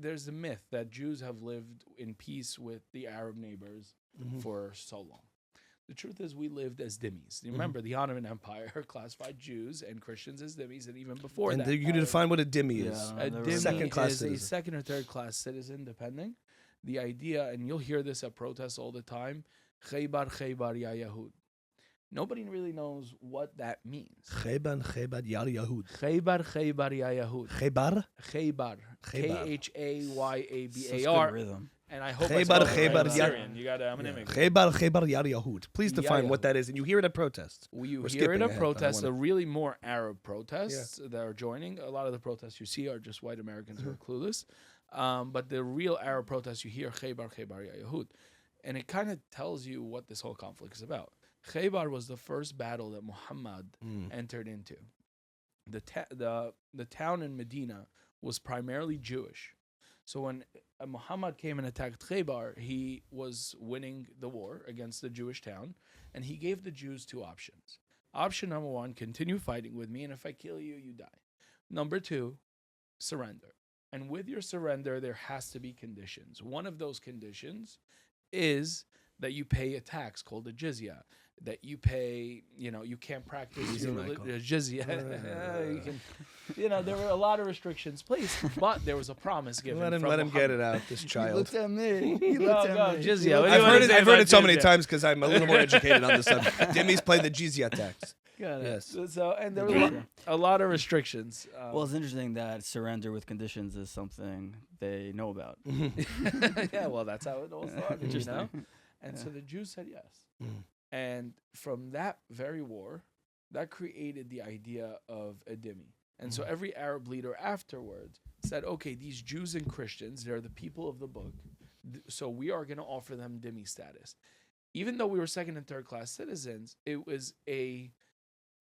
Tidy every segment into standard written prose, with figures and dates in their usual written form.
there's a myth that Jews have lived in peace with the Arab neighbors for so long. The truth is, we lived as dhimmis. You remember, the Ottoman Empire classified Jews and Christians as dhimmis, and even before that. And you define what a dhimmi is. A dhimmi second-class is citizen. a second or third-class citizen, depending. The idea, and you'll hear this at protests all the time, Khaybar, Khaybar, ya Yahud. Nobody really knows what that means. Khaybar, Khaybar, ya Yahud. Khaybar, Khaybar, ya Yahud. Khaybar? Khaybar. Khaybar. Such Khaybar. good rhythm. And I hope Khaybar, I spelled it Khaybar, right. I'm ya- Syrian. You got I'm an immigrant. Khaybar, Khaybar, ya Yahud. Please define Ya what that is. And you hear it at protests. You We're hear it skipping at ahead, protests, but I the really more Arab protests that are joining. A lot of the protests you see are just white Americans who are clueless. But the real Arab protests, you hear Khaybar, Khaybar, ya Yahud. And it kind of tells you what this whole conflict is about. Khaybar was the first battle that Muhammad entered into. The town in Medina was primarily Jewish. So when Muhammad came and attacked Khaybar, he was winning the war against the Jewish town, and he gave the Jews two options. Option number one, continue fighting with me, and if I kill you, you die. Number two, surrender. And with your surrender, there has to be conditions. One of those conditions is that you pay a tax called a jizya, that you pay, you can't practice your jizya. There were a lot of restrictions placed, but there was a promise given. Let him Muhammad. get it out, this He child. looked at me. He looked at me. Jizya. I've heard it so many times because I'm a little more educated on this subject. Dhimmis play the jizya tax. Yes. So, and there were a lot of restrictions. Well, it's interesting that surrender with conditions is something they know about. Yeah, well, that's how it all started, Interesting. And so the Jews said yes. And from that very war, that created the idea of a dhimmi. And so every Arab leader afterwards said, okay, these Jews and Christians, they're the people of the book, so we are going to offer them dhimmi status. Even though we were second and third class citizens, it was a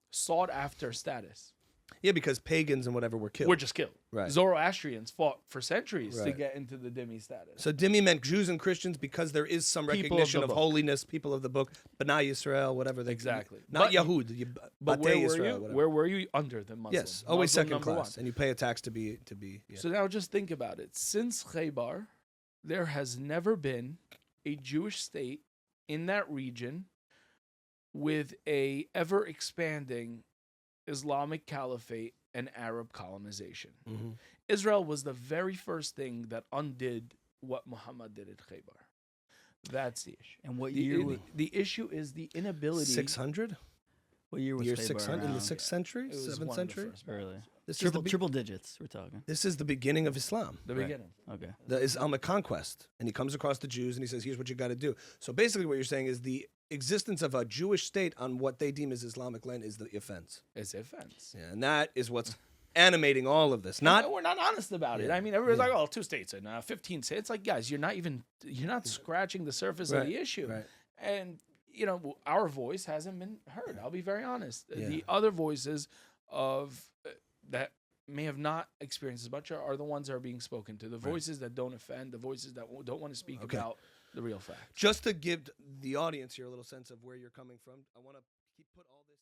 sought after status. Yeah, because pagans and whatever were killed. We're just killed. Right. Zoroastrians fought for centuries to Right. get into the dhimmi status. So dhimmi meant Jews and Christians because there is some People of recognition the of book. holiness, people of the book, B'nai Yisrael, whatever they Exactly. Not But- Yahud, But Batei where were Yisrael, you? whatever. Where were you? Under the Muslim. Yes, always Muslim second number class, one. and you pay a tax to be. Yeah. So now just think about it. Since Khaybar, there has never been a Jewish state in that region with a ever expanding Islamic caliphate and Arab colonization. Israel was the very first thing that undid what Muhammad did at Khaybar. That's the issue. And what The, year? the issue is the inability. 600? What year was Year Khaybar 600 in the around? 6th century, It was 7th one of the century. first Early. battles. This is Triple the triple digits. We're talking. This is the beginning of Islam, The Right. beginning. Okay. the Islamic conquest, and he comes across the Jews and he says, "Here's what you got to do." So basically, what you're saying is the existence of a Jewish state on what they deem as Islamic land is the offense. It's offense. Yeah, and that is what's animating all of this. Not We're not honest about it. Yeah. I mean, everybody's like, "Oh, 2 states and 15 states." It's like, guys, you're not scratching the surface of the issue. right. And our voice hasn't been heard. I'll be very honest. Yeah. The other voices of that may have not experienced as much are the ones that are being spoken to. The voices that don't offend, the voices that don't want to speak Okay. about the real facts. Just to give the audience here a little sense of where you're coming from, I want to put all this